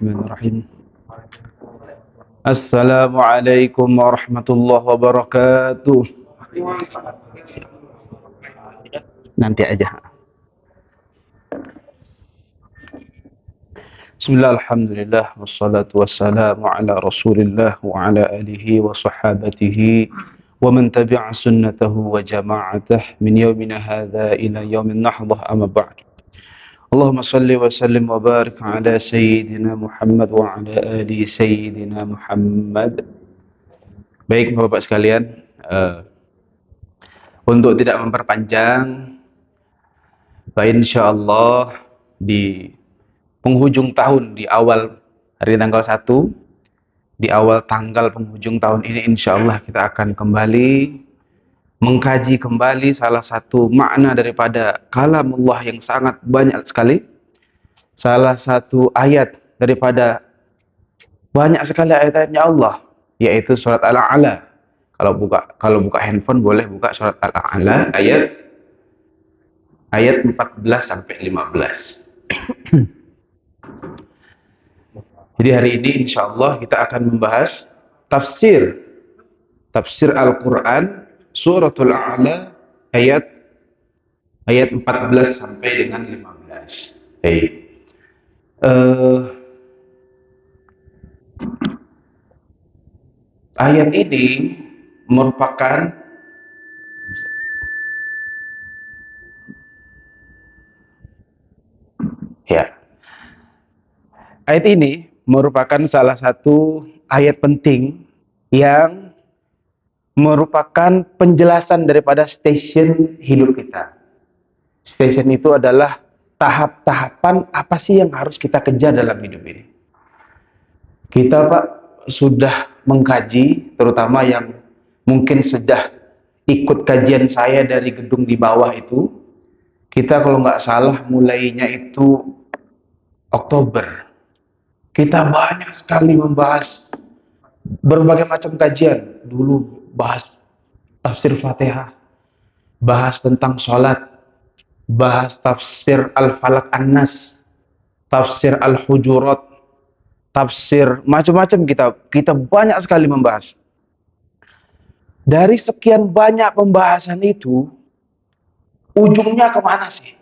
Bismillahirrahmanirrahim. Assalamualaikum warahmatullahi wabarakatuh. Nanti aja. Bismillah, alhamdulillah, wassalatu wassalamu ala rasulillah wa ala alihi wa sahabatihi wa man tabi'a sunnatahu wa jama'atah min yawmina hadha ila yawmin nahdah amma ba'd. Allahumma salli wa sallim wa barik ala Sayyidina Muhammad wa ala ali Sayyidina Muhammad. Baik Bapak sekalian, untuk tidak memperpanjang, insyaallah di penghujung tahun, di awal hari tanggal 1, di awal tanggal penghujung tahun ini insyaallah kita akan kembali mengkaji kembali salah satu makna daripada kalamullah yang sangat banyak sekali, salah satu ayat daripada banyak sekali ayat-ayatnya Allah, yaitu surat Al-A'la. Kalau buka handphone boleh buka surat Al-A'la ayat 14 sampai 15. Jadi hari ini insyaallah kita akan membahas tafsir Al-Qur'an suratul A'la ayat 14 sampai dengan 15. Ayat ini merupakan ayat ini merupakan salah satu ayat penting yang merupakan penjelasan daripada stasiun hidup kita. Stasiun itu adalah tahap-tahapan apa sih yang harus kita kejar dalam hidup ini. Kita Pak sudah mengkaji, terutama yang mungkin sudah ikut kajian saya dari gedung di bawah itu. Kita kalau nggak salah mulainya itu Oktober. Kita banyak sekali membahas berbagai macam kajian. Dulu bahas tafsir Fatihah, bahas tentang sholat, bahas tafsir Al-Falaq An-Nas, tafsir Al-Hujurat, tafsir macam-macam kita banyak sekali membahas. Dari sekian banyak pembahasan itu, ujungnya kemana sih?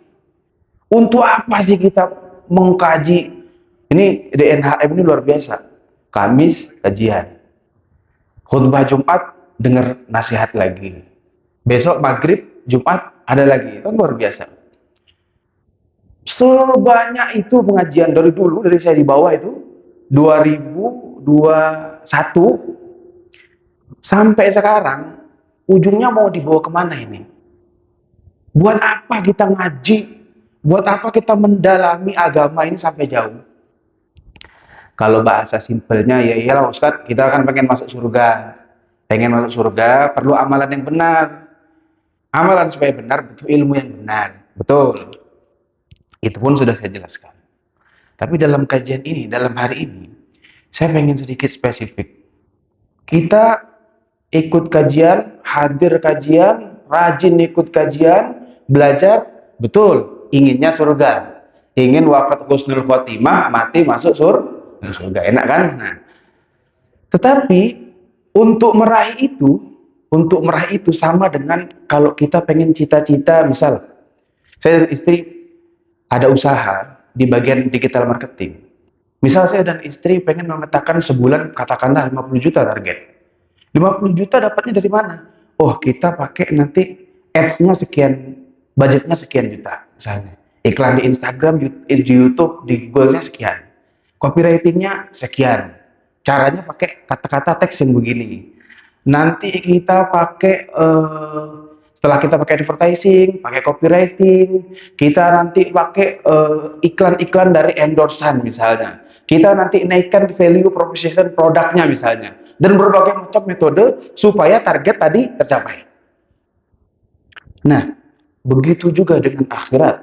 Untuk apa sih kita mengkaji? Ini DNHM ini luar biasa. Kamis kajian, khutbah Jumat dengar nasihat lagi, besok maghrib Jumat ada lagi, kan luar biasa. Sebanyak itu pengajian dari dulu, dari saya di bawah itu 2021 sampai sekarang, ujungnya mau dibawa kemana ini? Buat apa kita ngaji? Buat apa kita mendalami agama ini sampai jauh? Kalau bahasa simpelnya, ya iyalah Ustadz, kita akan pengen masuk surga. Pengen masuk surga, perlu amalan yang benar. Amalan supaya benar, butuh ilmu yang benar. Betul. Itu pun sudah saya jelaskan. Tapi dalam kajian ini, dalam hari ini, saya pengen sedikit spesifik. Kita ikut kajian, hadir kajian, rajin ikut kajian, belajar, betul, inginnya surga. Ingin wafat husnul khotimah, mati masuk surga, enak kan? Nah, tetapi untuk meraih itu sama dengan kalau kita pengen cita-cita, misal saya dan istri ada usaha di bagian digital marketing. Misal saya dan istri pengen memetakan sebulan katakanlah 50 juta target. 50 juta dapatnya dari mana? Oh, kita pakai nanti ads-nya sekian, budgetnya sekian juta misalnya. Iklan di Instagram, di YouTube, di Google-nya sekian. Copywriting-nya sekian. Caranya pakai kata-kata teks yang begini. Nanti kita pakai setelah kita pakai advertising, pakai copywriting, kita nanti pakai iklan-iklan dari endorsan misalnya. Kita nanti naikkan value proposition produknya misalnya. Dan berbagai macam metode supaya target tadi tercapai. Nah, begitu juga dengan akhirat.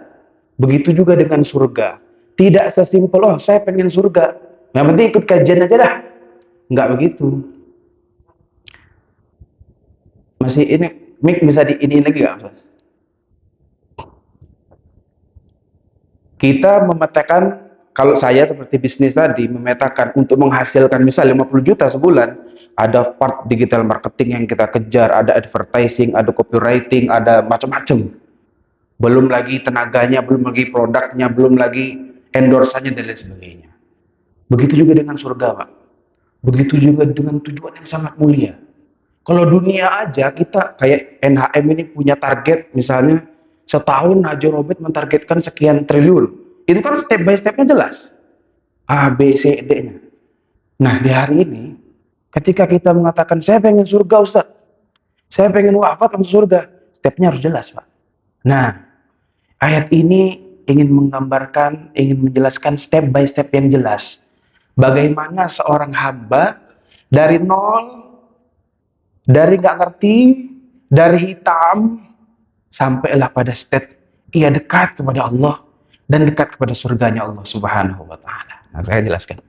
Begitu juga dengan surga. Tidak sesimpel, oh saya pengen surga, yang penting ikut kajian aja dah. Nggak begitu. Masih ini, mic bisa di ini lagi nggak? Kita memetakan Kalau saya seperti bisnis tadi memetakan untuk menghasilkan misal 50 juta sebulan, ada part digital marketing yang kita kejar, ada advertising, ada copywriting, ada macam-macam. Belum lagi tenaganya, belum lagi produknya, belum lagi endorsannya dan lain sebagainya. Begitu juga dengan surga, Pak. Begitu juga dengan tujuan yang sangat mulia. Kalau dunia aja kita kayak NHM ini punya target misalnya setahun Haji Robert mentargetkan sekian triliun. Itu kan step by stepnya jelas. A, B, C, D-nya. Nah di hari ini ketika kita mengatakan saya pengen surga Ustaz, saya pengen wafat masuk surga, stepnya harus jelas Pak. Nah ayat ini ingin menggambarkan, ingin menjelaskan step by step yang jelas. Bagaimana seorang hamba dari nol, dari nggak ngerti, dari hitam, sampailah pada step ia dekat kepada Allah dan dekat kepada surganya Allah Subhanahu wa taala. Nah, saya jelaskan.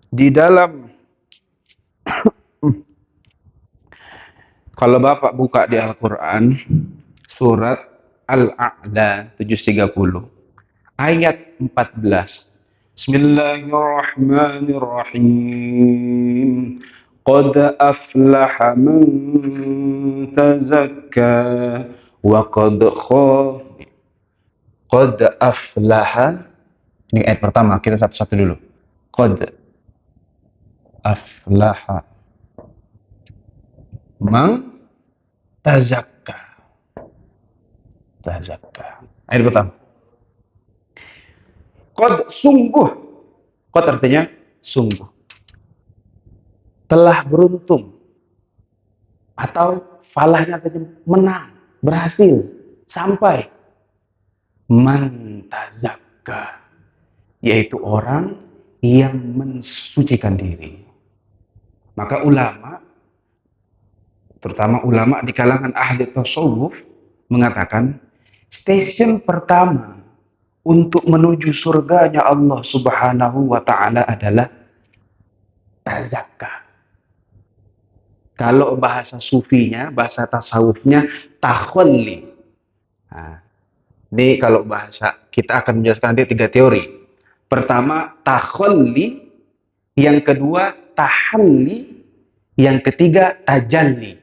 Di dalam kalau Bapak buka di Al-Qur'an surat Al-A'la 730 ayat 14. Bismillahirrahmanirrahim. Qad aflaha man tazakka wa qad aflaha. Ini ayat pertama, kita satu-satu dulu. Qad aflaha man tazakka. Ayat pertama. Qad sungguh. Qad artinya sungguh. Telah beruntung. Atau falahnya artinya menang, berhasil, sampai. Man tazakka. Yaitu orang yang mensucikan diri. Maka ulama, terutama ulama di kalangan ahli tasawuf, mengatakan stasiun pertama untuk menuju surganya Allah Subhanahu wa taala adalah tazakka. Kalau bahasa sufinya, bahasa tasawufnya takhalli. Nah, ini kalau bahasa kita akan menjelaskan nanti 3 teori. Pertama takhalli, yang kedua tahalli, yang ketiga tajalli.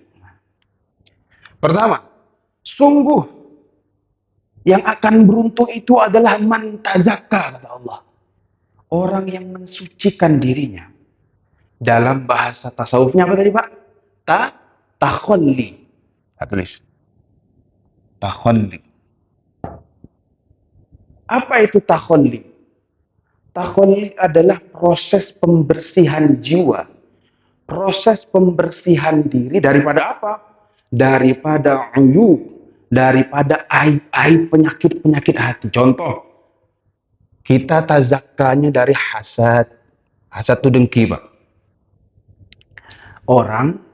Pertama, sungguh yang akan beruntung itu adalah man tazakka, kata Allah. Orang yang mensucikan dirinya. Dalam bahasa tasawufnya apa tadi Pak? Takhalli. Tulis. Takhalli. Apa itu takhalli? Takhalli adalah proses pembersihan jiwa. Proses pembersihan diri daripada apa? Daripada uyub, daripada aib-aib penyakit-penyakit hati. Contoh, kita tazakkanya dari hasad. Hasad itu dengki, Pak. Orang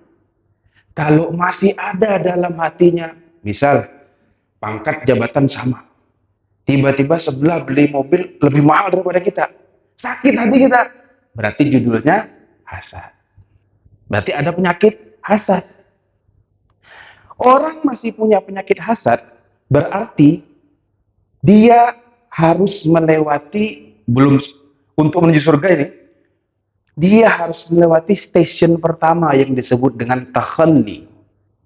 kalau masih ada dalam hatinya, misal pangkat jabatan sama, tiba-tiba sebelah beli mobil lebih mahal daripada kita, sakit hati kita, berarti judulnya hasad. Berarti ada penyakit hasad. Orang masih punya penyakit hasad, berarti dia harus melewati, belum untuk menuju surga ini, dia harus melewati stasiun pertama yang disebut dengan takhalli,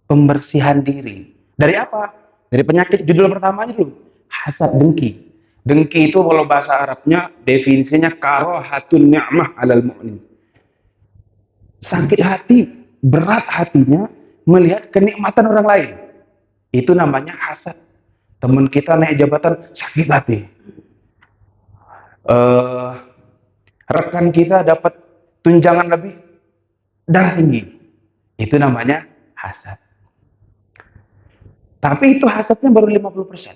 pembersihan diri. Dari apa? Dari penyakit judul pertamanya dulu, hasad, dengki. Dengki itu kalau bahasa Arabnya definisinya karahatun ni'mah alal mu'min. Sakit hati, berat hatinya melihat kenikmatan orang lain. Itu namanya hasad. Teman kita naik jabatan, sakit hati. Rekan kita dapat tunjangan lebih, darah tinggi. Itu namanya hasad. Tapi itu hasadnya baru 50%.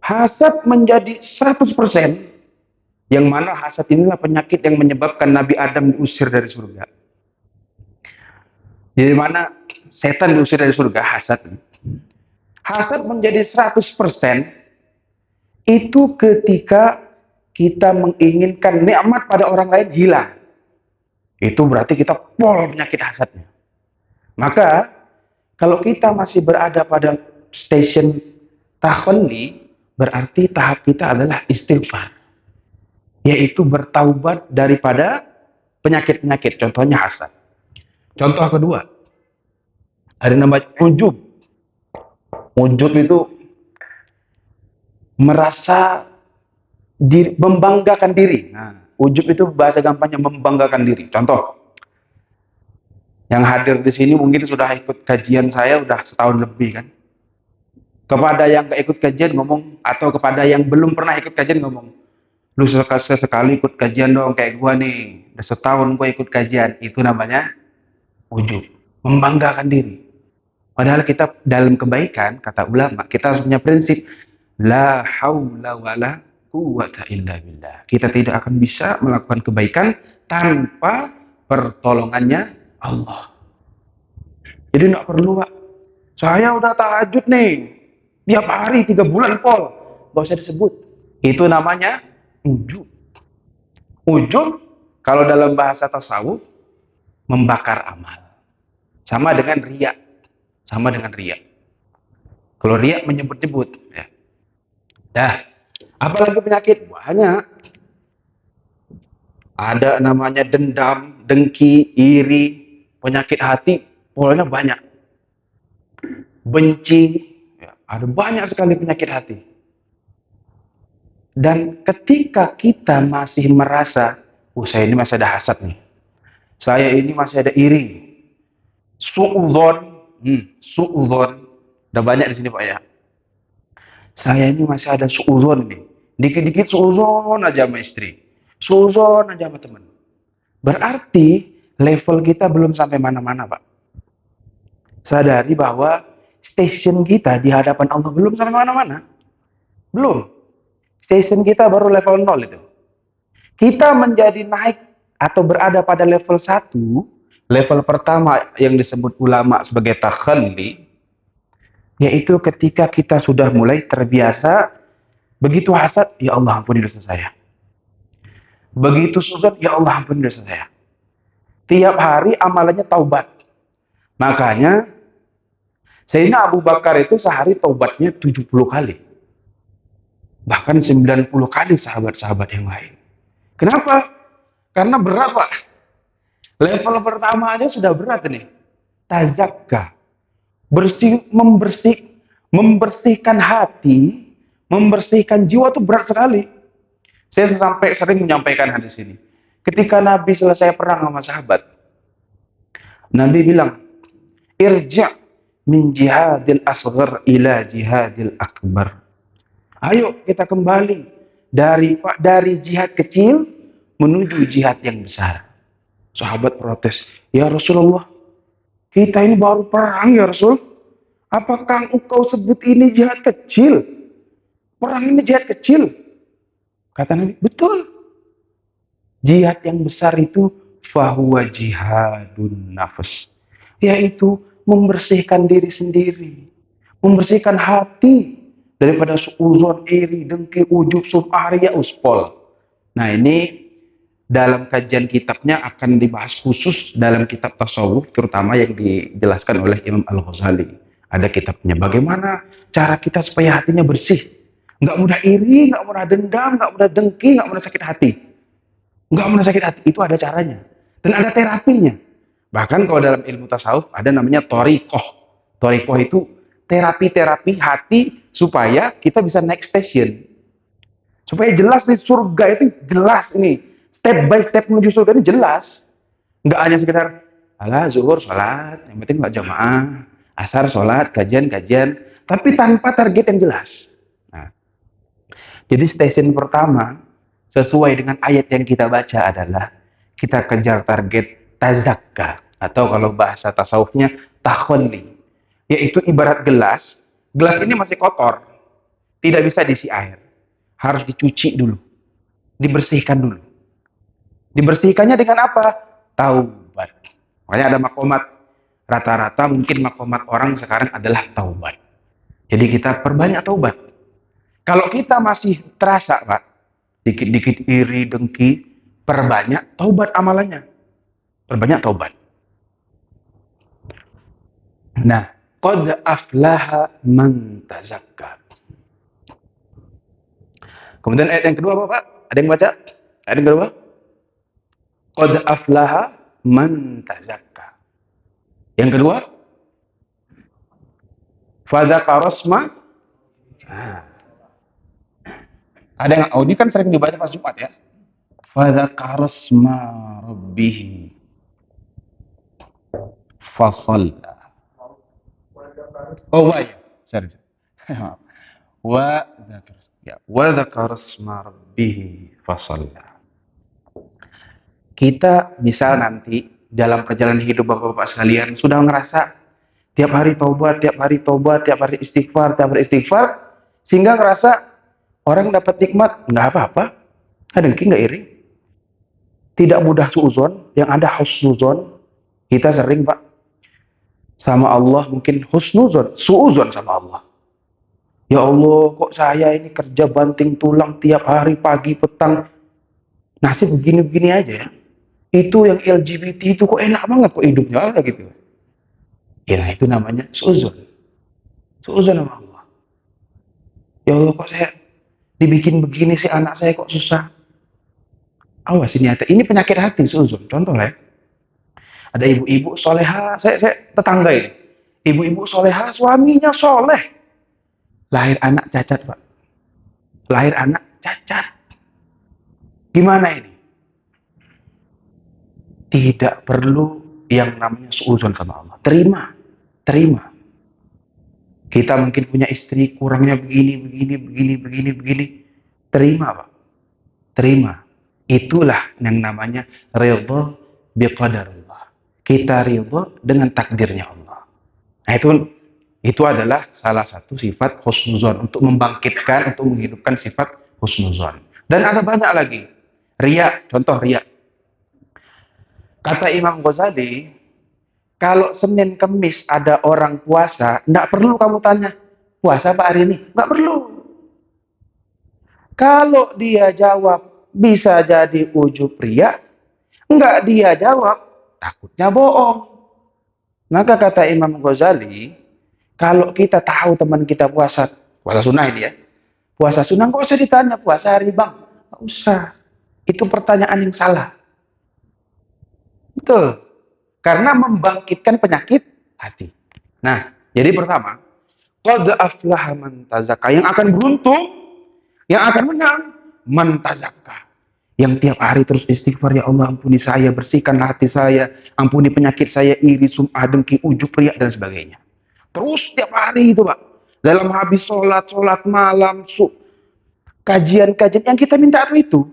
Hasad menjadi 100%, yang mana hasad inilah penyakit yang menyebabkan Nabi Adam diusir dari surga. Jadi mana setan diusir dari surga, hasad. Hasad menjadi 100% itu ketika kita menginginkan nikmat pada orang lain hilang. Itu berarti kita pol penyakit hasadnya. Maka kalau kita masih berada pada stasiun Takhalli berarti tahap kita adalah istighfar, yaitu bertaubat daripada penyakit-penyakit, contohnya hasad. Contoh kedua, ada namanya ujub. Ujub itu merasa diri, membanggakan diri. Nah, ujub itu bahasa gampangnya membanggakan diri. Contoh, yang hadir di sini mungkin sudah ikut kajian saya udah setahun lebih kan. Kepada yang gak ikut kajian ngomong, atau kepada yang belum pernah ikut kajian ngomong, lu sekali ikut kajian dong kayak gua nih. Udah setahun gua ikut kajian. Itu namanya ujub, membanggakan diri. Padahal kita dalam kebaikan, kata ulama, kita harus punya prinsip la haula wala quwata illa billah. Kita tidak akan bisa melakukan kebaikan tanpa pertolongannya Allah. Jadi nggak perlu, Pak. Saya udah tahajud nih, tiap hari 3 bulan pol. Gak usah disebut. Itu namanya ujub. Ujub, kalau dalam bahasa tasawuf, membakar amal. Sama dengan riya. Sama dengan riya. Kalau riya menyebut-nyebut. Ya. Dah, apalagi penyakit? Banyak. Ada namanya dendam, dengki, iri, penyakit hati, polanya banyak. Benci, ya, ada banyak sekali penyakit hati. Dan ketika kita masih merasa, saya ini masih ada hasad nih, saya ini masih ada iri, su'udzon, su'udzon, udah banyak di sini Pak ya. Saya ini masih ada su'udzon nih, dikit-dikit su'udzon aja sama istri, su'udzon aja sama teman. Berarti level kita belum sampai mana-mana Pak. Sadari bahwa station kita di hadapan Allah belum sampai mana-mana. Belum. Station kita baru level 0 itu. Kita menjadi naik atau berada pada level 1, level pertama yang disebut ulama sebagai takhalli, yaitu ketika kita sudah mulai terbiasa, begitu hasad, ya Allah ampuni dosa saya. Begitu suzon, ya Allah ampuni dosa saya. Tiap hari amalannya taubat. Makanya Sayyidina Abu Bakar itu sehari taubatnya 70 kali. Bahkan 90 kali sahabat-sahabat yang lain. Kenapa? Karena berat, Pak. Level pertama aja sudah berat nih. Tazakka. Membersihkan hati, membersihkan jiwa itu berat sekali. Saya sampai sering menyampaikan hadis ini. Ketika Nabi selesai perang sama sahabat, Nabi bilang, irja' min jihadil asghar ila jihadil akbar. Ayo kita kembali dari jihad kecil menuju jihad yang besar. Sahabat protes, ya Rasulullah, kita ini baru perang ya Rasul. Apakah engkau sebut ini jihad kecil? Perang ini jihad kecil. Kata Nabi, betul. Jihad yang besar itu fahuwa jihadun nafs. Yaitu membersihkan diri sendiri. Membersihkan hati daripada suuzon, iri, dengki, ujub, sum'ah, riya, uspol. Nah ini dalam kajian kitabnya akan dibahas khusus dalam kitab tasawuf, terutama yang dijelaskan oleh Imam Al-Ghazali. Ada kitabnya, bagaimana cara kita supaya hatinya bersih. Nggak mudah iri, nggak mudah dendam, nggak mudah dengki, nggak mudah sakit hati. Nggak mudah sakit hati, itu ada caranya. Dan ada terapinya. Bahkan kalau dalam ilmu tasawuf ada namanya thariqah. Thariqah itu terapi-terapi hati supaya kita bisa naik station. Supaya jelas nih surga itu jelas ini. Step by step menuju surga ini jelas. Nggak hanya sekedar, alah zuhur sholat, yang penting nggak jamaah. Asar sholat, kajian. Tapi tanpa target yang jelas. Nah, jadi station pertama, sesuai dengan ayat yang kita baca adalah, kita kejar target tazakka. Atau kalau bahasa tasawufnya, takhalli. Yaitu ibarat gelas. Gelas ini masih kotor. Tidak bisa diisi air. Harus dicuci dulu. Dibersihkan dulu. Dibersihkannya dengan apa? Taubat. Makanya ada makomat. Rata-rata mungkin makomat orang sekarang adalah taubat. Jadi kita perbanyak taubat. Kalau kita masih terasa, Pak, dikit-dikit iri, dengki, perbanyak taubat amalannya. Perbanyak taubat. Nah, qad aflaha man tazakka. Kemudian ayat yang kedua apa, Pak? Ada yang baca? Ayat yang kedua? Qad aflaha man tazakka. Yang kedua? Fadzakarasma. Nah, ada yang ini kan sering dibaca pas Jumat ya. Fadzakarasma rabbih fasalla. Oh, wa ya. Sorry. Wa dzakar. Ya, wa dzakarasma rabbih fasalla. Kita misal nanti dalam perjalanan hidup Bapak-bapak sekalian sudah ngerasa tiap hari taubat, tiap hari taubat, tiap hari istighfar, sehingga ngerasa orang dapat nikmat nggak apa-apa, ada yang nggak iri, tidak mudah suuzon, yang ada husnuzon. Kita sering Pak sama Allah mungkin husnuzon, suuzon sama Allah. Ya Allah, kok saya ini kerja banting tulang tiap hari pagi petang, nasib begini-begini aja ya. Itu yang LGBT itu kok enak banget kok hidupnya ada gitu. Ya nah itu namanya suuzon. Suuzon sama Allah. Ya Allah kok saya dibikin begini sih anak saya kok susah. Awas ini ada. Ini penyakit hati suuzon. Contoh lah ya. Ada ibu-ibu soleha, saya tetangga ini. Ibu-ibu soleha, suaminya soleh. Lahir anak cacat Pak. Lahir anak cacat. Gimana ini? Tidak perlu yang namanya suuzon sama Allah. Terima. Kita mungkin punya istri kurangnya begini. Terima Pak. Terima. Itulah yang namanya ridha biqadarullah. Kita ridha dengan takdirnya Allah. Nah itu adalah salah satu sifat husnuzon untuk membangkitkan, untuk menghidupkan sifat husnuzon. Dan ada banyak lagi. Riya, contoh riya. Kata Imam Ghazali, kalau Senin Kemis ada orang puasa, enggak perlu kamu tanya, puasa apa hari ini? Enggak perlu. Kalau dia jawab, bisa jadi ujub riya. Enggak dia jawab, takutnya bohong. Maka kata Imam Ghazali, kalau kita tahu teman kita puasa sunnah ini ya, puasa sunnah, nggak usah ditanya, puasa hari bang. Nggak usah. Itu pertanyaan yang salah. Betul. Karena membangkitkan penyakit hati. Nah, jadi pertama, qad aflaha man tazakka. Yang akan beruntung, yang akan menang, man tazakka. Yang tiap hari terus istighfar, ya Allah ampuni saya, bersihkanlah hati saya, ampuni penyakit saya, iri, sum'ah, dengki, ujub, riya, dan sebagainya. Terus tiap hari itu Pak. Dalam habis sholat malam, kajian-kajian yang kita minta itu.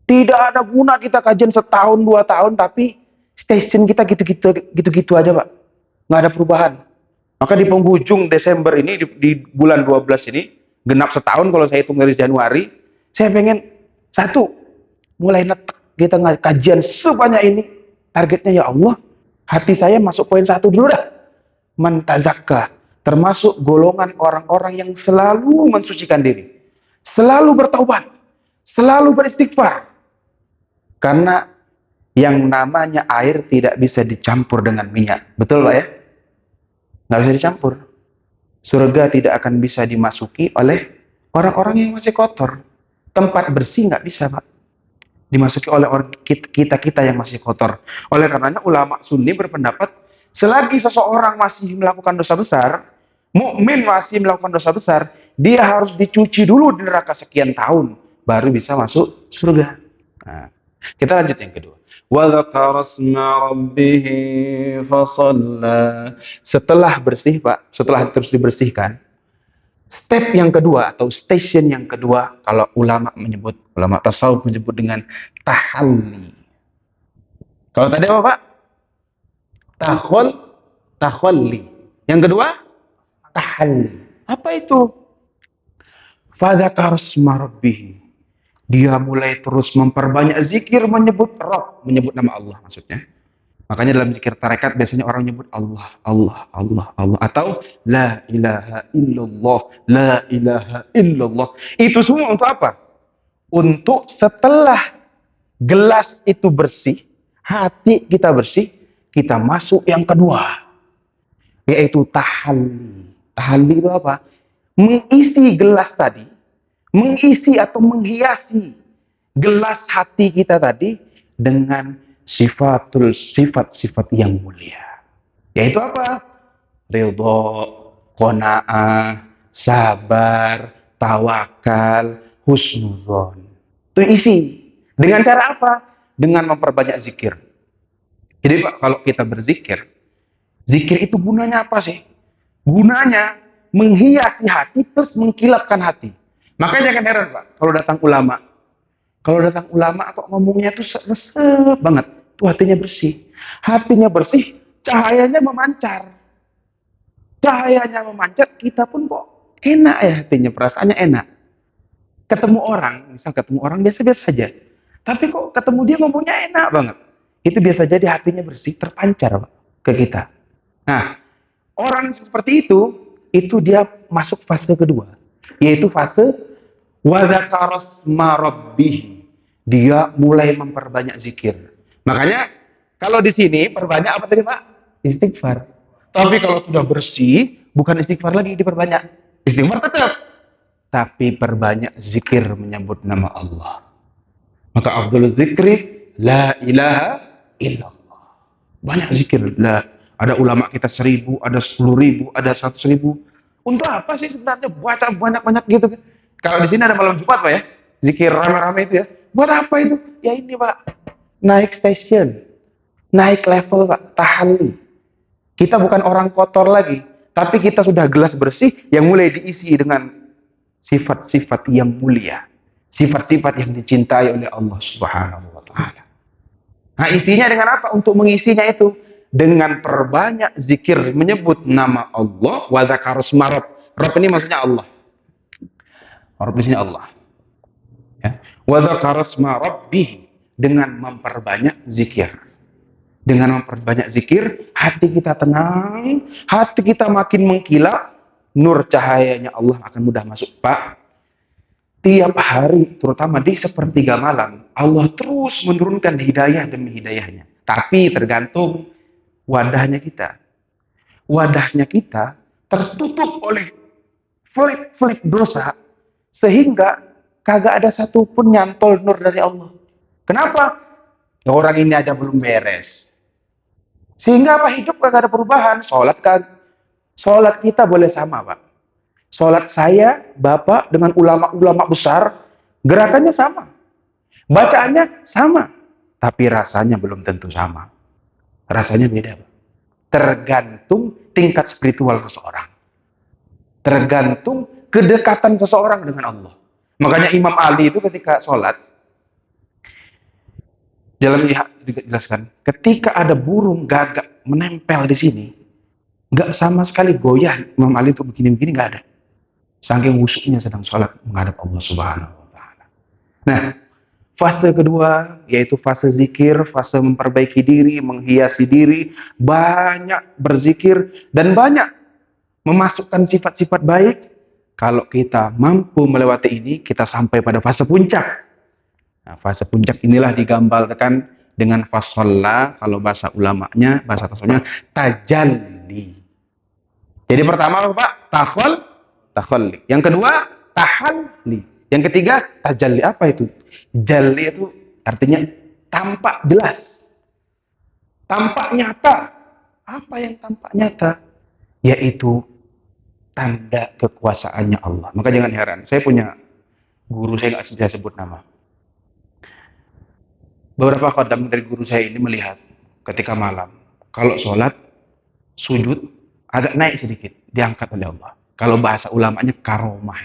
Tidak ada guna kita kajian setahun, 2 tahun, tapi station kita gitu-gitu aja Pak. Nggak ada perubahan. Maka di penghujung Desember ini, di bulan 12 ini, genap setahun kalau saya hitung dari Januari, saya pengen satu, mulai netek kita kajian sebanyak ini. Targetnya ya Allah, hati saya masuk poin 1 dulu dah. Mentazakka, termasuk golongan orang-orang yang selalu mensucikan diri, selalu bertaubat, selalu beristighfar. Karena yang namanya air tidak bisa dicampur dengan minyak. Betul Pak ya? Nggak bisa dicampur. Surga tidak akan bisa dimasuki oleh orang-orang yang masih kotor. Tempat bersih nggak bisa Pak dimasuki oleh orang kita yang masih kotor. Oleh karenanya ulama Sunni berpendapat, selagi seseorang masih melakukan dosa besar, mukmin masih melakukan dosa besar, dia harus dicuci dulu di neraka sekian tahun, baru bisa masuk surga. Nah, kita lanjut yang kedua. Wa dzakara asma rabbih fasalla. Setelah bersih Pak, setelah terus dibersihkan, step yang kedua atau station yang kedua, kalau ulama tasawuf menyebut dengan tahalli. Kalau tadi apa Pak? Takhalli. Yang kedua, tahalli. Apa itu? Fadzakara asma rabbih. Dia mulai terus memperbanyak zikir, menyebut Rabb, menyebut nama Allah maksudnya. Makanya dalam zikir tarekat biasanya orang menyebut Allah, atau la ilaha illallah, la ilaha illallah. Itu semua untuk apa? Untuk setelah gelas itu bersih, hati kita bersih, kita masuk yang kedua, yaitu tahalli. Tahalli itu apa? Mengisi gelas tadi, mengisi atau menghiasi gelas hati kita tadi dengan sifat-sifat yang mulia. Yaitu apa? Ridho, qanaah, sabar, tawakal, husnuzon. Itu isi. Dengan cara apa? Dengan memperbanyak zikir. Jadi Pak, kalau kita berzikir, zikir itu gunanya apa sih? Gunanya menghiasi hati terus mengkilapkan hati. Makanya jangan heran Pak, kalau datang ulama. Kalau datang ulama kok ngomongnya tuh resep banget. Tuh hatinya bersih. Hatinya bersih, cahayanya memancar. Cahayanya memancar, kita pun kok enak ya hatinya, perasaannya enak. Ketemu orang, misal ketemu orang biasa-biasa saja. Tapi kok ketemu dia ngomongnya enak banget. Itu biasa jadi hatinya bersih, terpancar Pak, ke kita. Nah, orang seperti itu dia masuk fase kedua. Yaitu fase wadzakarasma rabbih. Dia mulai memperbanyak zikir. Makanya kalau di sini perbanyak apa tadi Pak? Istighfar. Tapi kalau sudah bersih, bukan istighfar lagi diperbanyak. Istighfar tetap, tapi perbanyak zikir menyebut nama Allah. Maka afdhalul zikri la ilaha illallah. Banyak zikir. Ada ulama kita 1.000, ada 10.000, ada 100.000. Untuk apa sih sebenarnya baca banyak-banyak gitu kan? Kalau di sini ada malam Jumat Pak ya, zikir rame-rame itu ya. Buat apa itu? Ya ini Pak, naik station, naik level Pak, tahalli. Kita bukan orang kotor lagi, tapi kita sudah gelas bersih yang mulai diisi dengan sifat-sifat yang mulia, sifat-sifat yang dicintai oleh Allah Subhanahu wa taala. Nah, isinya dengan apa? Untuk mengisinya itu dengan perbanyak zikir menyebut nama Allah wa dzakarasma rabb. Rabb ini maksudnya Allah. Rabb ini Allah. Ya. Wa dzakarasma rabbih, dengan memperbanyak zikir. Dengan memperbanyak zikir, hati kita tenang, hati kita makin mengkilap, nur cahayanya Allah akan mudah masuk. Pak, tiap hari, terutama di sepertiga malam, Allah terus menurunkan hidayah demi hidayahnya. Tapi tergantung wadahnya kita. Wadahnya kita tertutup oleh flip-flip dosa, sehingga kagak ada satupun nyantol nur dari Allah. Kenapa? Ya, orang ini aja belum beres. Sehingga apa? Hidup kagak ada perubahan. Sholat kita boleh sama Pak. Sholat saya, Bapak, dengan ulama-ulama besar, gerakannya sama. Bacaannya sama. Tapi rasanya belum tentu sama. Rasanya beda Pak. Tergantung tingkat spiritual seseorang. Tergantung kedekatan seseorang dengan Allah. Makanya Imam Ali itu ketika sholat, dalam dijelaskan, ketika ada burung gagak menempel di sini, nggak sama sekali goyah Imam Ali itu begini-begini, nggak ada. Saking khusyuknya sedang sholat menghadap Allah Subhanahu wa taala. Nah, fase kedua yaitu fase zikir, fase memperbaiki diri, menghiasi diri, banyak berzikir dan banyak memasukkan sifat-sifat baik. Kalau kita mampu melewati ini, kita sampai pada fase puncak. Nah, fase puncak inilah digambarkan dengan fasolla, kalau bahasa ulamanya, bahasa tasawufnya, tajalli. Jadi pertama apa Pak? Takhalli. Yang kedua, tahalli. Yang ketiga, tajalli. Apa itu? Jalli itu artinya tampak jelas. Tampak nyata. Apa yang tampak nyata? Yaitu tanda kekuasaannya Allah. Maka jangan heran. Saya punya guru, saya nggak bisa sebut nama. Beberapa khodam dari guru saya ini melihat ketika malam, kalau sholat, sujud, agak naik sedikit, diangkat oleh Allah. Kalau bahasa ulamanya karomah,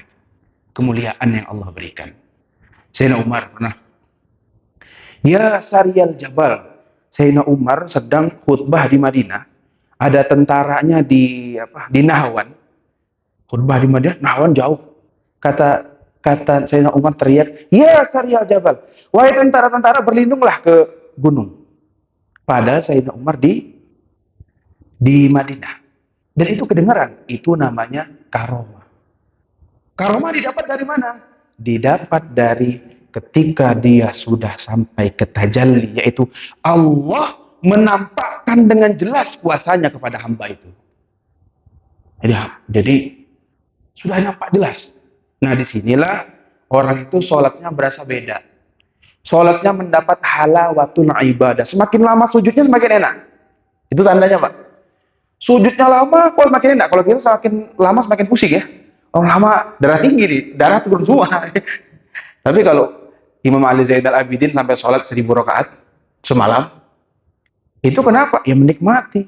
kemuliaan yang Allah berikan. Sayyidina Umar pernah, ya Sariyal Jabal, Sayyidina Umar sedang khutbah di Madinah, ada tentaranya di Nahwan, khutbah di Madinah, Nahwan jauh. Kata Sayyidina Umar teriak, ya Sariyal Jabal, wahai tentara-tentara berlindunglah ke gunung. Padahal Sayyidina Umar di Madinah. Dan itu kedengaran. Itu namanya karomah. Karomah didapat dari mana? Didapat dari ketika dia sudah sampai ke tajalli, yaitu Allah menampakkan dengan jelas kuasanya kepada hamba itu. Jadi sudah nampak jelas. Nah, disinilah orang itu sholatnya berasa beda. Sholatnya mendapat halawatul ibadah. Semakin lama sujudnya semakin enak. Itu tandanya, Pak. Sujudnya lama, kok semakin enak. Kalau kita semakin lama semakin pusing ya. Orang lama darah tinggi nih, darah turun semua. Tapi kalau Imam Ali Zainal Abidin sampai sholat 1.000 rakaat semalam, itu kenapa? Ya menikmati.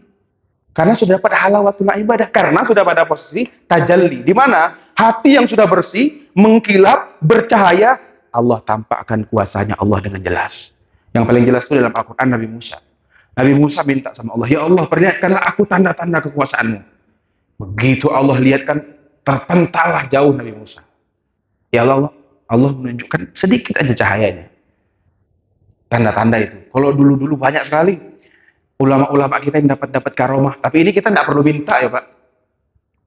Karena sudah dapat halawatul ibadah. Karena sudah pada posisi tajalli. Di mana hati yang sudah bersih, mengkilap, bercahaya, Allah tampakkan kuasanya Allah dengan jelas. Yang paling jelas itu dalam Al-Quran Nabi Musa. Nabi Musa minta sama Allah, ya Allah perlihatkanlah aku tanda-tanda kekuasaanmu. Begitu Allah lihatkan, terpentallah jauh Nabi Musa. Ya Allah, Allah menunjukkan sedikit aja cahayanya. Tanda-tanda itu. Kalau dulu-dulu banyak sekali ulama-ulama kita yang dapat karomah. Tapi ini kita tidak perlu minta ya Pak.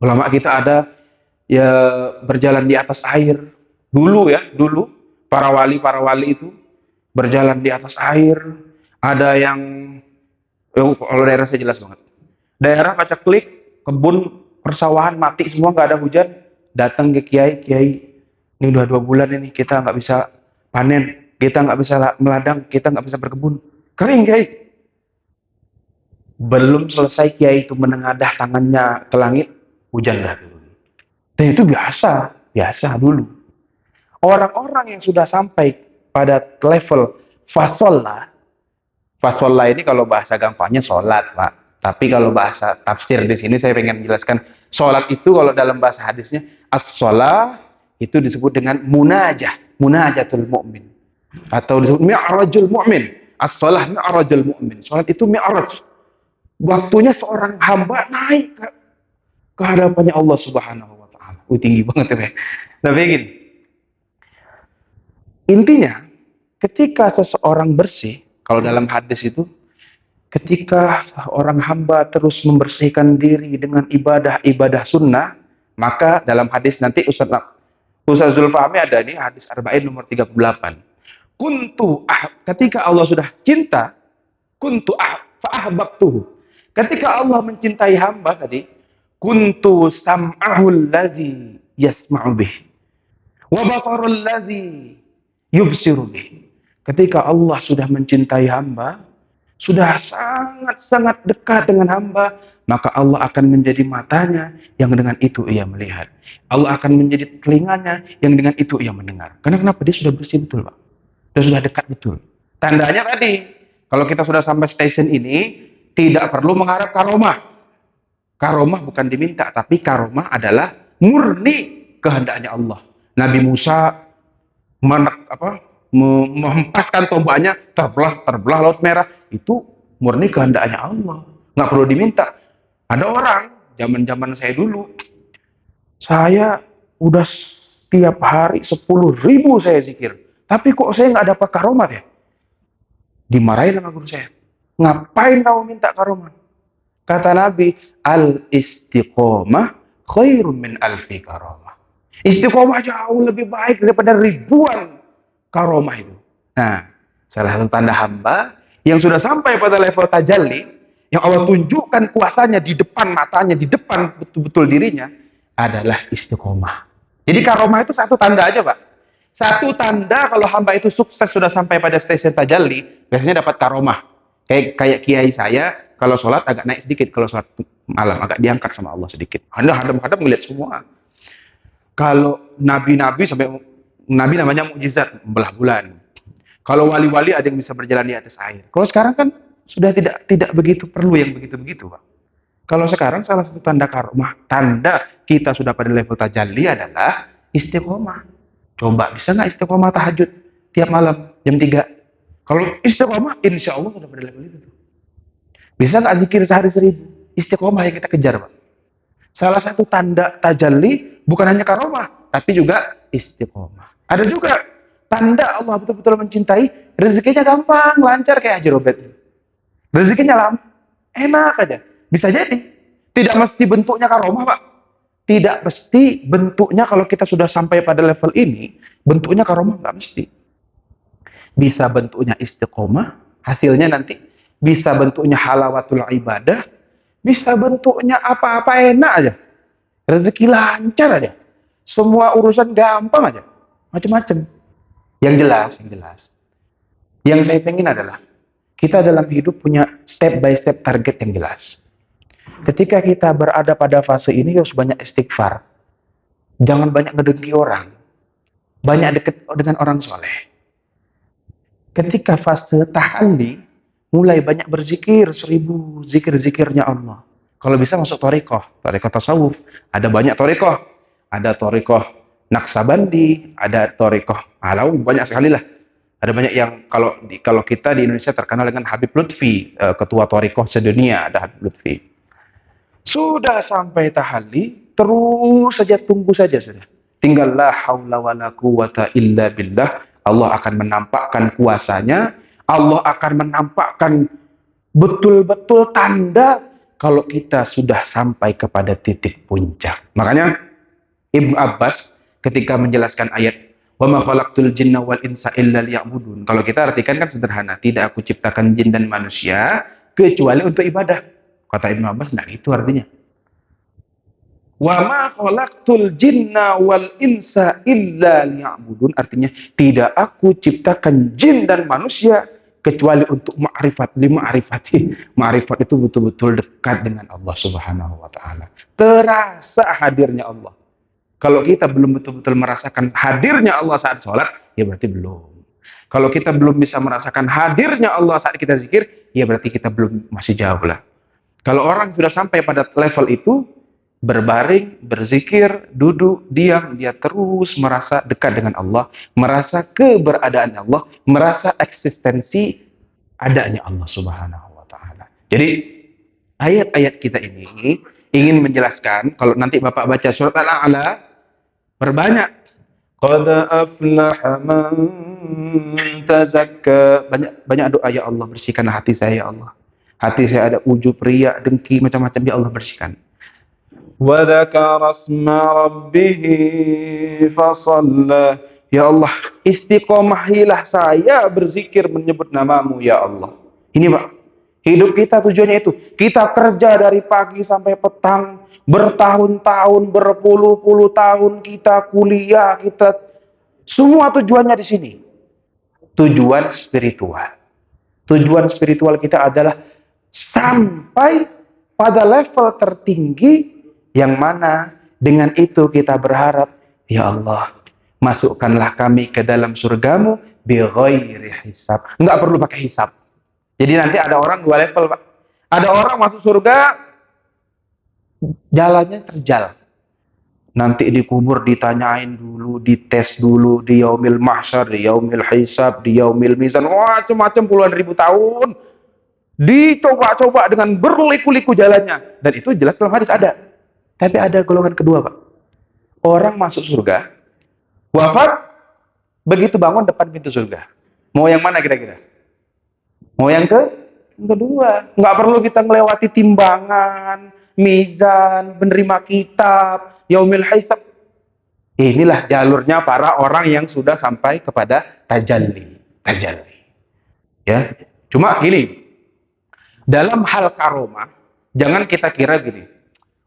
Ulama kita ada ya berjalan di atas air. Dulu ya, dulu para wali itu berjalan di atas air. Ada yang kalau daerah saya jelas banget. Daerah pacaklik, kebun, persawahan mati semua, nggak ada hujan. Datang ke kiai, ini udah 2 bulan ini kita nggak bisa panen, kita nggak bisa meladang, kita nggak bisa berkebun, kering kiai. Belum selesai kiai itu menengadah tangannya ke langit, hujan dah turun. Dan itu biasa dulu. Orang-orang yang sudah sampai pada level fasolah ini kalau bahasa gampangnya sholat, Pak. Tapi kalau bahasa tafsir di sini saya pengen menjelaskan, sholat itu kalau dalam bahasa hadisnya as-sholah itu disebut dengan munajatul mu'min. Atau disebut mi'rajul mu'min. As-sholah mi'rajul mu'min. Sholat itu mi'raj. Waktunya seorang hamba naik ke hadapannya Allah Subhanahu wa taala. Tinggi banget ya. Tapi gini. Intinya, ketika seseorang bersih, kalau dalam hadis itu, ketika orang hamba terus membersihkan diri dengan ibadah sunnah, maka dalam hadis nanti Ustaz Zulfahmi ada nih, hadis Arba'in nomor 38. Ketika Allah sudah cinta, fa'ahbabtuhu. Ketika Allah mencintai hamba tadi, kuntu sam'ahul ladzi yasma'u bih, wa basarul ladzi yubsiru bih. Ketika Allah sudah mencintai hamba, sudah sangat-sangat dekat dengan hamba, maka Allah akan menjadi matanya yang dengan itu ia melihat. Allah akan menjadi telinganya yang dengan itu ia mendengar. Karena kenapa? Dia sudah bersih betul, Pak. Dia sudah dekat betul. Tandanya tadi, kalau kita sudah sampai stasiun ini, tidak perlu mengharap karomah. Karomah bukan diminta, tapi karomah adalah murni kehendaknya Allah. Nabi Musa menghempaskan tombaknya, terbelah laut merah, itu murni kehendaknya Allah, nggak perlu diminta. Ada orang zaman saya dulu, saya udah setiap hari 10.000 saya zikir, tapi kok saya nggak dapat karomat ya? Dimarahin sama guru saya. Ngapain kamu minta karomat? Kata Nabi, al istiqomah khairun min alfi karomah. Istiqomah jauh lebih baik daripada ribuan karomah itu. Nah, salah satu tanda hamba yang sudah sampai pada level tajalli, yang Allah tunjukkan kuasanya di depan matanya, di depan betul-betul dirinya, adalah istiqomah. Jadi karomah itu satu tanda aja, Pak. Satu tanda kalau hamba itu sukses sudah sampai pada stasiun tajalli, biasanya dapat karomah. Kayak kiai saya, kalau sholat agak naik sedikit, kalau sholat malam agak diangkat sama Allah sedikit. Anda hadap-hadap melihat semua. Kalau nabi-nabi sampai nabi namanya mukjizat, belah bulan. Kalau wali-wali ada yang bisa berjalan di atas air. Kalau sekarang kan sudah tidak begitu perlu yang begitu-begitu, Pak. Kalau sekarang salah satu tanda karomah, tanda kita sudah pada level tajalli adalah istiqomah. Coba bisa nggak istiqomah tahajud tiap malam jam 3? Kalau istiqomah, insya Allah sudah pada level itu. Bisa nggak zikir sehari 1.000? Istiqomah yang kita kejar, Pak. Salah satu tanda tajalli bukan hanya karomah, tapi juga istiqomah. Ada juga tanda Allah betul-betul mencintai, rezekinya gampang, lancar kayak Haji Robert. Rezekinya enak aja. Bisa jadi. Tidak mesti bentuknya karomah, Pak. Tidak mesti bentuknya kalau kita sudah sampai pada level ini, bentuknya karomah, nggak mesti. Bisa bentuknya istiqomah, hasilnya nanti. Bisa bentuknya halawatul ibadah, bisa bentuknya apa-apa enak aja. Rezeki lancar aja. Semua urusan gampang aja. macam-macam. Yang jelas, yang saya pengen adalah kita dalam hidup punya step by step target yang jelas. Ketika kita berada pada fase ini harus banyak istighfar. Jangan banyak ngedengki orang. Banyak dekat dengan orang soleh. Ketika fase tahalli, mulai banyak berzikir, 1000 zikir-zikirnya Allah. Kalau bisa masuk thariqah tasawuf. Ada banyak thariqah. Ada thariqah Naqsabandi, ada thariqah Alawi, banyak sekali lah. Ada banyak yang kalau kita di Indonesia terkenal dengan Habib Lutfi, ketua thariqah sedunia, ada Habib Lutfi. Sudah sampai tahalli, terus saja tunggu saja sudah. Tinggal la haula wala quwata illa billah. Allah akan menampakkan kuasanya, Allah akan menampakkan betul-betul tanda kalau kita sudah sampai kepada titik puncak. Makanya Ibnu Abbas ketika menjelaskan ayat wa ma khalaqtul jinna wal insa illa liya'budun. Kalau kita artikan kan sederhana, tidak aku ciptakan jin dan manusia kecuali untuk ibadah. Kata Ibnu Abbas, nah itu artinya. Wa ma khalaqtul jinna wal insa illa liya'budun, artinya tidak aku ciptakan jin dan manusia kecuali untuk ma'rifat. Ma'rifat itu betul-betul dekat dengan Allah Subhanahu wa taala. Terasa hadirnya Allah. Kalau kita belum betul-betul merasakan hadirnya Allah saat sholat, ya berarti belum. Kalau kita belum bisa merasakan hadirnya Allah saat kita zikir, ya berarti kita belum, masih jauh lah. Kalau orang sudah sampai pada level itu, berbaring, berzikir, duduk, diam, dia terus merasa dekat dengan Allah, merasa keberadaan Allah, merasa eksistensi adanya Allah Subhanahu wa taala. Jadi ayat-ayat kita ini ingin menjelaskan, kalau nanti Bapak baca surat Al-A'la, berbanyak qad aflaha man tazakka, banyak doa, ya Allah bersihkanlah hati saya, ya Allah. Hati saya ada ujub, riya, dengki, macam-macam, ya Allah bersihkan. Wa dzakara asma rabbih fasalla, ya Allah istiqomahilah saya berzikir menyebut namamu, ya Allah. Ini Pak, hidup kita tujuannya itu. Kita kerja dari pagi sampai petang, bertahun-tahun, berpuluh-puluh tahun, kita kuliah, kita semua tujuannya di sini. Tujuan spiritual. Tujuan spiritual kita adalah sampai pada level tertinggi yang mana dengan itu kita berharap, ya Allah, masukkanlah kami ke dalam surgamu bi ghairi hisab. Enggak perlu pakai hisab. Jadi nanti ada orang dua level, Pak. Ada orang masuk surga jalannya terjal. Nanti dikubur ditanyain dulu, dites dulu di yaumil mahsyar, di yaumil hisab, di yaumil mizan, macam-macam puluhan ribu tahun. Dicoba-coba dengan berliku-liku jalannya. Dan itu jelas dalam hadis ada. Tapi ada golongan kedua, Pak. Orang masuk surga, wafat, begitu bangun depan pintu surga. Mau yang mana kira-kira? Mau yang kedua. Nggak perlu kita melewati timbangan, mizan, penerima kitab, yaumil hisab. Inilah jalurnya para orang yang sudah sampai kepada tajalli. Ya. Cuma gini, dalam hal karomah, jangan kita kira gini,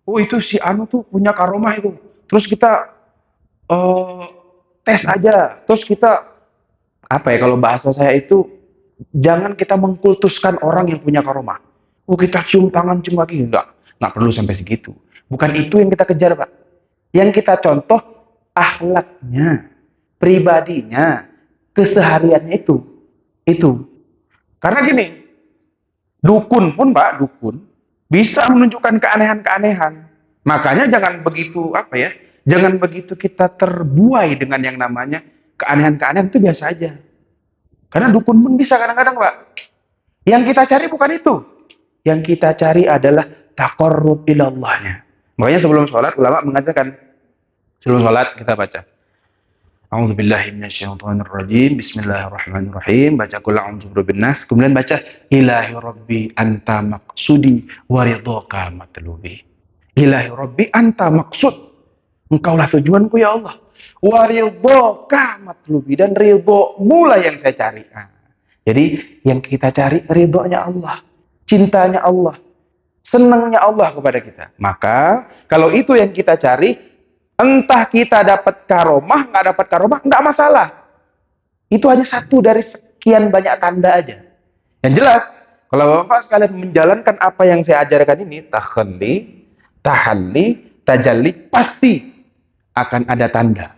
oh itu si Anu tuh punya karomah itu, terus kita tes aja, terus kita, apa ya kalau bahasa saya itu, jangan kita mengkultuskan orang yang punya karomah. Oh kita cium tangan, cium kaki, nggak perlu sampai segitu. Bukan itu yang kita kejar, Pak. Yang kita contoh akhlaknya, pribadinya, kesehariannya itu. Karena gini, dukun pun, Pak, dukun bisa menunjukkan keanehan-keanehan. Makanya jangan begitu, jangan begitu kita terbuai dengan yang namanya keanehan-keanehan, itu biasa aja. Karena dukun pun bisa kadang-kadang, Pak. Yang kita cari bukan itu. Yang kita cari adalah taqarrub ilallahnya. Makanya sebelum sholat, ulama mengatakan, sebelum sholat kita baca A'udzubillahi minasyaitonirrajim, bismillahirrahmanirrahim, baca qul a'udzu birabbin nas, kemudian baca ilahi rabbi anta maqsudi wa ridhaka matlubi. Ilahi rabbi anta maqsud, engkaulah tujuanku ya Allah, wa ridhaka matlubi, dan ridhomu lah yang saya cari. Jadi yang kita cari ridhonya Allah, cintanya Allah, senangnya Allah kepada kita. Maka kalau itu yang kita cari, Entah kita dapat karomah, nggak dapat karomah, nggak masalah. Itu hanya satu dari sekian banyak tanda aja. Yang jelas, kalau Bapak sekalian menjalankan apa yang saya ajarkan ini, takhalli, tahalli, tajalli, pasti akan ada tanda.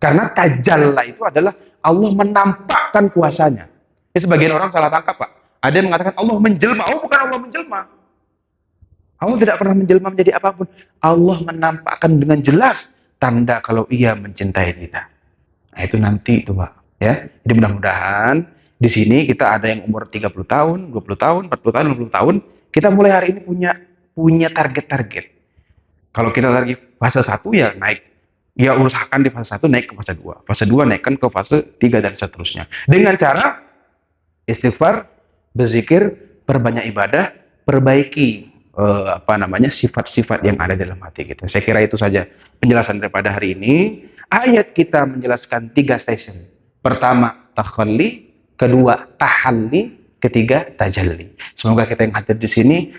Karena tajalla itu adalah Allah menampakkan kuasanya. Ini sebagian orang salah tangkap, Pak. Ada yang mengatakan Allah menjelma. Oh, bukan Allah menjelma. Allah tidak pernah menjelma menjadi apapun. Allah menampakkan dengan jelas tanda kalau ia mencintai kita. Nah, itu nanti itu, Pak. Ya. Jadi mudah-mudahan di sini kita ada yang umur 30 tahun, 20 tahun, 40 tahun, 50 tahun. Kita mulai hari ini punya target-target. Kalau kita target fase 1 ya naik. Ya usahakan di fase 1 naik ke fase 2. Fase 2 naikkan ke fase 3 dan seterusnya. Dengan cara istighfar, berzikir, perbanyak ibadah, perbaiki sifat-sifat yang ada dalam hati kita. Saya kira itu saja penjelasan daripada hari ini. Ayat kita menjelaskan 3 station. Pertama, takhalli, kedua, tahalli, ketiga, tajalli. Semoga kita yang hadir di sini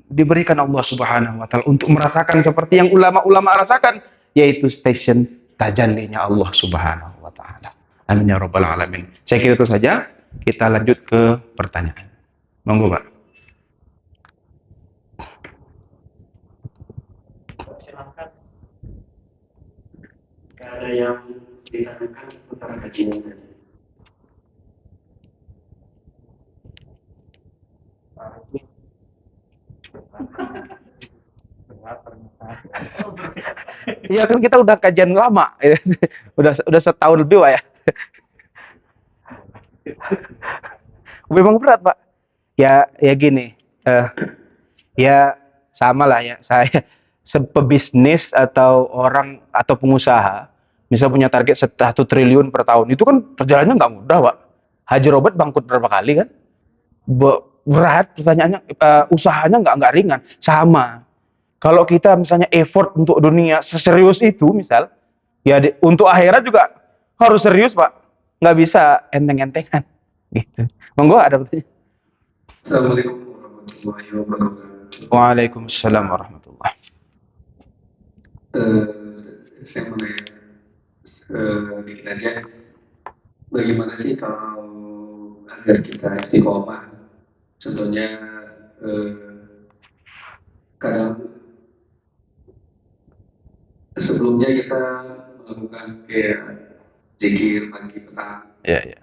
diberikan Allah Subhanahu wa taala untuk merasakan seperti yang ulama-ulama rasakan, yaitu station tajallinya Allah Subhanahu wa taala. Amin ya rabbal alamin. Saya kira itu saja. Kita lanjut ke pertanyaan. Monggo, Pak. Silakan. Gak ada yang ditanyakan seputar kajian saja. Iya kan kita udah kajian lama, udah setahun lebih, Pak, ya. Memang berat, Pak. Ya gini, ya sama lah ya. Saya pebisnis atau orang atau pengusaha, misal punya target 1 triliun per tahun, itu kan perjalanannya nggak mudah, Pak. Haji Robert bangkrut berapa kali kan? Berat pertanyaannya, usahanya nggak ringan. Sama. Kalau kita misalnya effort untuk dunia seserius itu, misal, ya untuk akhirat juga harus serius, Pak. Nggak bisa enteng-entengan. Gitu. Monggo, ada pertanyaan. Assalamualaikum warahmatullahi wabarakatuh. Waalaikumsalam warahmatullahi. Saya mau nanya dikit aja, bagaimana sih kalau agar kita istiqomah? Contohnya kadang sebelumnya kita melakukan kayak zikir pagi petang. Ya.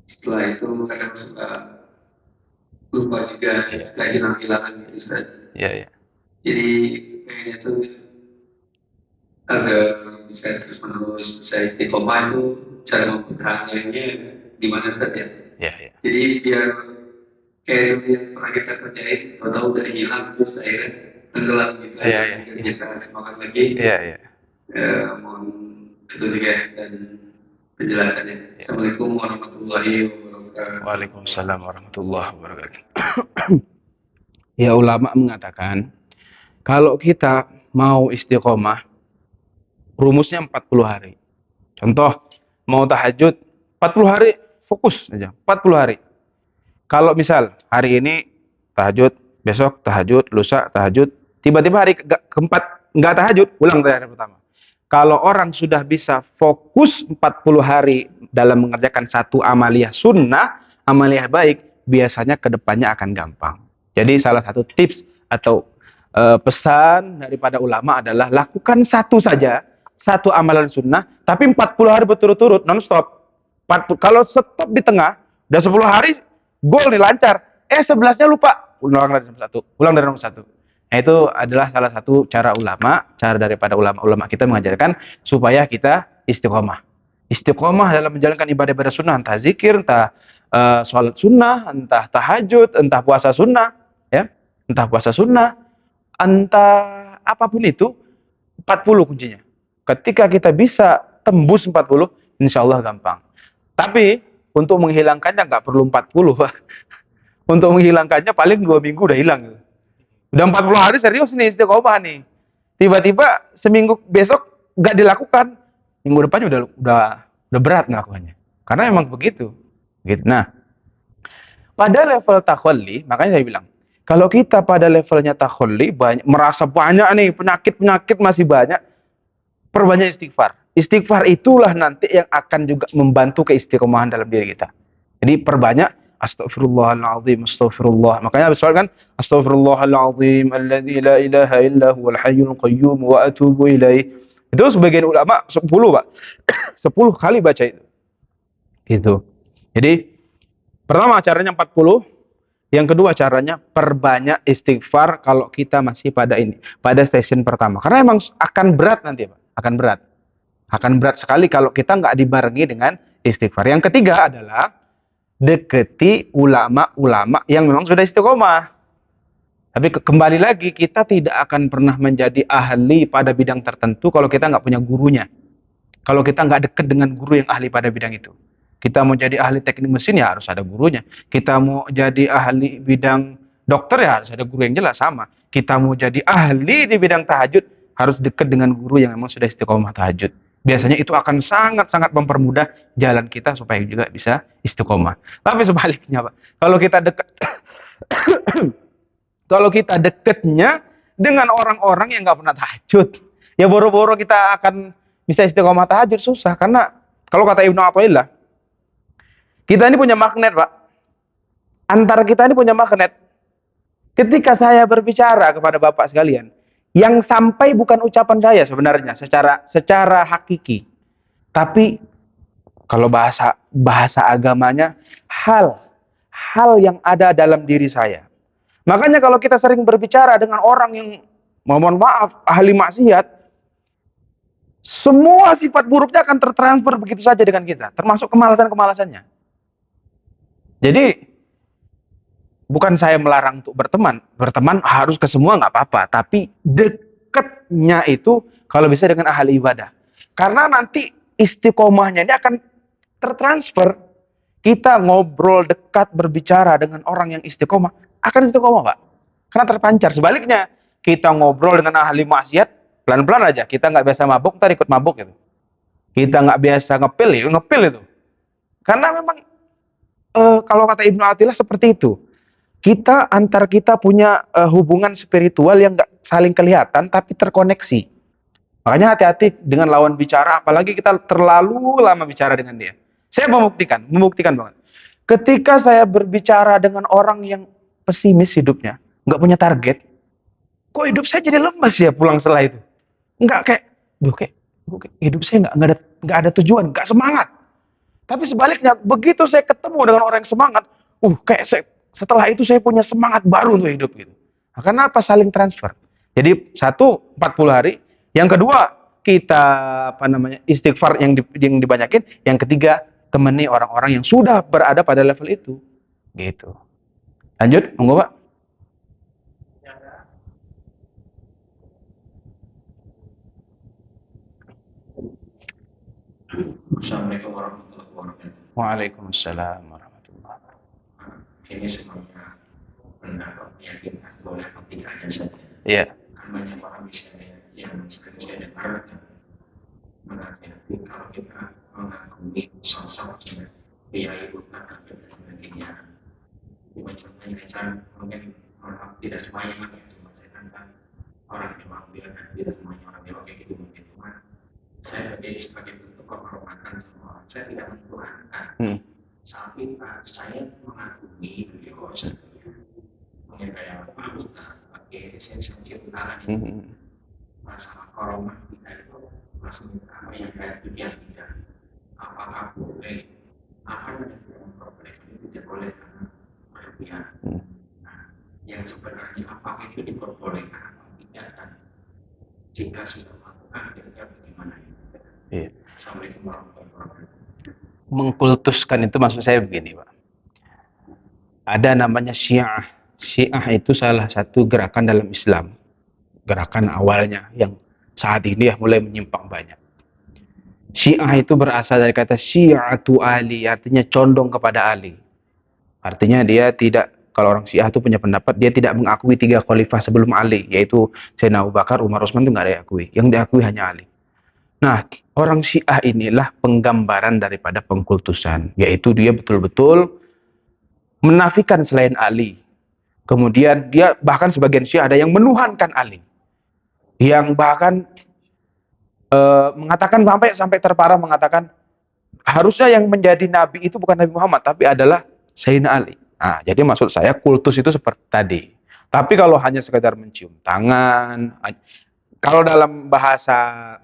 Setelah itu kadang suka lupa juga, setelah hilang-hilangan gitu, Ustaz. Ya. Jadi kayaknya tuh agar bisa terus menerus bisa istiqomah itu cara mempertahankannya gimana, Ustaz ya? Ya. Jadi biar kayak yang pernah kita kerjain, tahu dari hilang terus akhirnya tenggelam gitu. Iya. Bisa semangat lagi. Iya. Mohon petunjuk dan penjelasannya. Assalamualaikum warahmatullahi wabarakatuh. Waalaikumsalam warahmatullahi wabarakatuh. Ya, ulama mengatakan kalau kita mau istiqomah, rumusnya 40 hari. Contoh, mau tahajud 40 hari fokus aja, 40 hari. Kalau misal hari ini tahajud, besok tahajud, lusa tahajud, tiba-tiba hari keempat nggak tahajud, ulang dari hari pertama. Kalau orang sudah bisa fokus 40 hari dalam mengerjakan satu amaliyah sunnah, amaliyah baik, biasanya kedepannya akan gampang. Jadi salah satu tips atau pesan daripada ulama adalah lakukan satu saja, satu amalan sunnah, tapi 40 hari berturut-turut, non-stop. Kalau stop di tengah, udah 10 hari, gol nih lancar. 11-nya lupa, ulang dari nomor satu. Nah, itu adalah salah satu cara daripada ulama-ulama kita mengajarkan supaya kita istiqomah. Istiqomah dalam menjalankan ibadah-ibadah sunnah, entah zikir, entah sholat sunnah, entah tahajud, entah puasa sunnah, ya, entah puasa sunnah, entah apapun itu, 40 kuncinya. Ketika kita bisa tembus 40, insya Allah gampang. Tapi untuk menghilangkannya nggak perlu 40, Pak. Untuk menghilangkannya paling 2 minggu udah hilang. Udah 40 hari serius nih istiqomah nih. Tiba-tiba seminggu besok nggak dilakukan. Minggu depannya udah berat ngelakukannya. Karena memang begitu. Gitu. Nah, pada level takhalli, makanya saya bilang, kalau kita pada levelnya takhalli, merasa banyak nih, penyakit masih banyak, perbanyak istighfar. Istighfar itulah nanti yang akan juga membantu keistiqomahan dalam diri kita. Jadi perbanyak astagfirullahaladzim, astagfirullah. Makanya habis sholat kan astagfirullahaladzim alladzi la ilaha illa huwal hayyul qayyum wa atubu ilaih. Itu sebagian ulama 10, Pak. 10 kali baca itu. Gitu. Jadi pertama caranya 40, yang kedua caranya perbanyak istighfar kalau kita masih pada session pertama. Karena emang akan berat nanti, Pak. Akan berat. Akan berat sekali kalau kita nggak dibarengi dengan istighfar. Yang ketiga adalah deketi ulama-ulama yang memang sudah istiqomah. Tapi kembali lagi, kita tidak akan pernah menjadi ahli pada bidang tertentu kalau kita nggak punya gurunya. Kalau kita nggak dekat dengan guru yang ahli pada bidang itu. Kita mau jadi ahli teknik mesin ya harus ada gurunya. Kita mau jadi ahli bidang dokter ya harus ada guru yang jelas sama. Kita mau jadi ahli di bidang tahajud harus dekat dengan guru yang memang sudah istiqomah tahajud. Biasanya itu akan sangat-sangat mempermudah jalan kita supaya juga bisa istiqomah. Tapi sebaliknya, Pak, kalau kita dekat kalau kita dekatnya dengan orang-orang yang nggak pernah tahajud, ya boro-boro kita akan bisa istiqomah tahajud susah. Karena kalau kata Ibnu Athaillah, kita ini punya magnet, Pak. Antara kita ini punya magnet. Ketika saya berbicara kepada Bapak sekalian, yang sampai bukan ucapan saya sebenarnya secara hakiki. Tapi kalau bahasa agamanya hal yang ada dalam diri saya. Makanya kalau kita sering berbicara dengan orang yang mohon maaf ahli maksiat, semua sifat buruknya akan tertransfer begitu saja dengan kita, termasuk kemalasan-kemalasannya. Jadi bukan saya melarang untuk berteman harus ke semua nggak apa-apa, tapi dekatnya itu kalau bisa dengan ahli ibadah. Karena nanti istiqomahnya ini akan tertransfer. Kita ngobrol dekat berbicara dengan orang yang istiqomah, akan istiqomah, Pak. Karena terpancar. Sebaliknya, kita ngobrol dengan ahli maksiat, pelan-pelan aja. Kita nggak biasa mabuk, ntar ikut mabuk gitu. Kita nggak biasa ngepil, ya ngepil itu. Karena memang kalau kata Ibnu Athaillah seperti itu. Antar kita punya hubungan spiritual yang nggak saling kelihatan tapi terkoneksi. Makanya hati-hati dengan lawan bicara, apalagi kita terlalu lama bicara dengan dia. Saya membuktikan banget. Ketika saya berbicara dengan orang yang pesimis hidupnya, nggak punya target, kok hidup saya jadi lemas ya pulang setelah itu. Kayak hidup saya nggak ada tujuan, nggak semangat. Tapi sebaliknya, begitu saya ketemu dengan orang yang semangat, setelah itu saya punya semangat baru untuk hidup gitu. Nah, karena apa? Saling transfer. Jadi 1, 40 hari. Yang kedua, kita istighfar yang dibanyakin. Yang ketiga, temani orang-orang yang sudah berada pada level itu. Gitu. Lanjut, monggo, Pak. Assalamualaikum warahmatullahi wabarakatuh. Waalaikumsalam warahmatullahi wabarakatuh. Ini semuanya pendapat keyakinan boleh ketiganya saja. Iya. Kan banyak orang misalnya yang sering saya dengar menasihati kalau kita mengakui sosoknya dia ibu dan sebagainya. Contohnya kan mungkin orang tidak semuanya kan ya, cuma saya kan orang yang mengambil dan tidak semuanya orang yang kayak gitu mungkin cuma saya jadi sebagai bentuk penghormatan sama orang. Saya tidak mentuhankan. Tapi saya mengakui beliau satunya. Mungkin kayak Pak Ustaz, pakai esensi utara ini. Masalah koromah kita itu masuk apa yang kayak dunia tidak. Apakah boleh? Apa yang problem itu tidak boleh karena berlebihan. Nah, yang sebenarnya apakah itu diperbolehkan atau tidak dan jika sudah melakukan kira-kira bagaimana? Iya. Assalamualaikum warahmatullahi wabarakatuh. Mengkultuskan itu maksud saya begini, Pak. Ada namanya Syiah. Syiah itu salah satu gerakan dalam Islam. Gerakan awalnya yang saat ini ya mulai menyimpang banyak. Syiah itu berasal dari kata Syi'atu Ali, artinya condong kepada Ali. Artinya dia tidak, kalau orang Syiah itu punya pendapat, dia tidak mengakui 3 khalifah sebelum Ali, yaitu Sayyidina Abu Bakar, Umar, Utsman itu nggak diakui. Yang diakui hanya Ali. Nah, orang Syiah inilah penggambaran daripada pengkultusan, yaitu dia betul-betul menafikan selain Ali. Kemudian dia bahkan sebagian Syiah ada yang menuhankan Ali, yang bahkan mengatakan sampai terparah mengatakan harusnya yang menjadi nabi itu bukan Nabi Muhammad tapi adalah Sayyidina Ali. Nah, jadi maksud saya kultus itu seperti tadi. Tapi kalau hanya sekedar mencium tangan, kalau dalam bahasa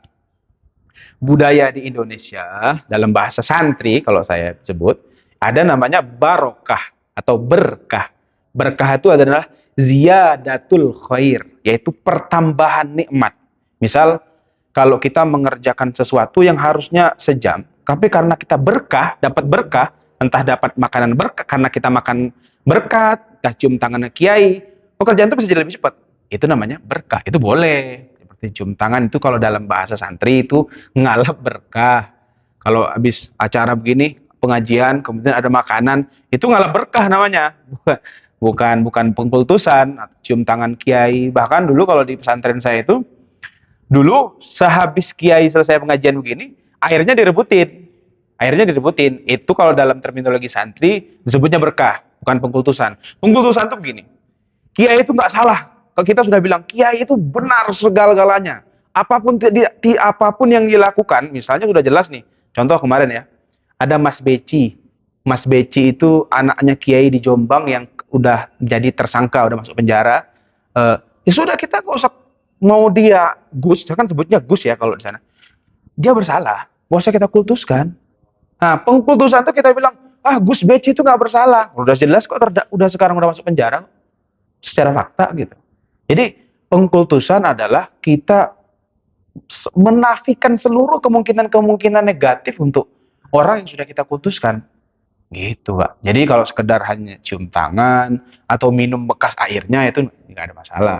budaya di Indonesia, dalam bahasa santri kalau saya sebut, ada namanya barokah atau berkah. Berkah itu adalah ziyadatul khair, yaitu pertambahan nikmat. Misal, kalau kita mengerjakan sesuatu yang harusnya sejam, tapi karena kita berkah, dapat berkah, entah dapat makanan berkah, karena kita makan berkat, kita cium tangannya kiai, pekerjaan itu bisa jadi lebih cepat. Itu namanya berkah, itu boleh. Seperti cium tangan itu kalau dalam bahasa santri itu ngalap berkah. Kalau habis acara begini, pengajian, kemudian ada makanan, itu ngalap berkah namanya. Bukan pengkultusan, cium tangan kiai. Bahkan dulu kalau di pesantren saya itu, dulu sehabis kiai selesai pengajian begini, airnya direbutin. Airnya direbutin. Itu kalau dalam terminologi santri disebutnya berkah, bukan pengkultusan. Pengkultusan itu begini. Kiai itu nggak salah. Kalau kita sudah bilang kiai itu benar segala-galanya. Apapun yang dilakukan, misalnya sudah jelas nih. Contoh kemarin ya, ada Mas Beci. Mas Beci itu anaknya kiai di Jombang yang udah jadi tersangka, udah masuk penjara. Ya sudah kita nggak usah mau dia Gus, saya kan sebutnya Gus ya kalau di sana. Dia bersalah, nggak usah kita kultuskan. Nah, pengkultusan itu kita bilang, Gus Beci itu nggak bersalah. Udah jelas kok udah sekarang udah masuk penjara secara fakta gitu. Jadi pengkultusan adalah kita menafikan seluruh kemungkinan-kemungkinan negatif untuk orang yang sudah kita kultuskan. Gitu, Pak. Jadi kalau sekedar hanya cium tangan atau minum bekas airnya itu nggak ada masalah.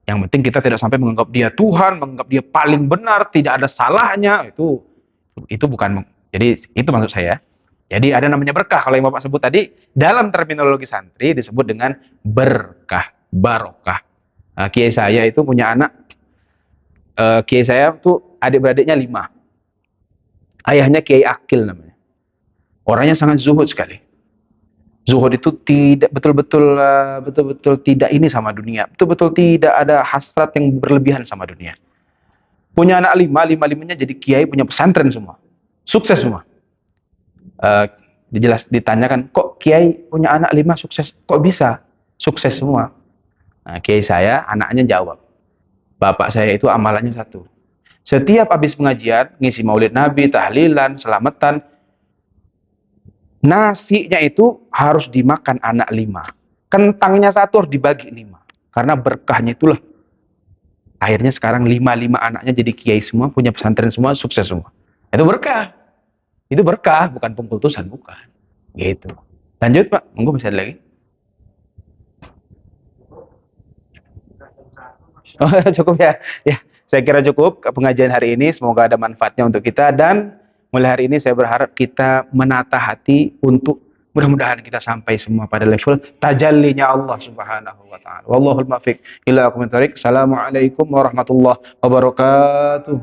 Yang penting kita tidak sampai menganggap dia Tuhan, menganggap dia paling benar, tidak ada salahnya. Itu bukan. Jadi itu maksud saya. Jadi ada namanya berkah. Kalau yang Bapak sebut tadi, dalam terminologi santri disebut dengan berkah, barokah. Kiai saya itu punya anak, kiai saya tuh adik-beradiknya 5. Ayahnya Kiai Akil namanya. Orangnya sangat zuhud sekali. Zuhud itu tidak betul-betul tidak ini sama dunia. Betul-betul tidak ada hasrat yang berlebihan sama dunia. Punya anak 5, lima-limanya jadi kiai, punya pesantren semua. Sukses semua. Jelas ditanyakan, kok kiai punya anak 5 sukses? Kok bisa? Sukses semua. Nah, kiai saya, anaknya jawab. Bapak saya itu amalannya 1. Setiap habis pengajian, ngisi maulid Nabi, tahlilan, selamatan, nasinya itu harus dimakan anak 5. Kentangnya 1 harus dibagi 5. Karena berkahnya itulah. Akhirnya sekarang 5 anaknya jadi kiai semua, punya pesantren semua, sukses semua. Itu berkah. Itu berkah, bukan pengkultusan, bukan. Gitu. Lanjut, Pak. Monggo bisa lagi. Oh, cukup ya. Ya, saya kira cukup pengajian hari ini. Semoga ada manfaatnya untuk kita dan mulai hari ini saya berharap kita menata hati untuk mudah-mudahan kita sampai semua pada level tajallinya Allah Subhanahu wa taala. Wallahul muwaffiq ila aqwamit thoriq. Assalamualaikum warahmatullahi wabarakatuh.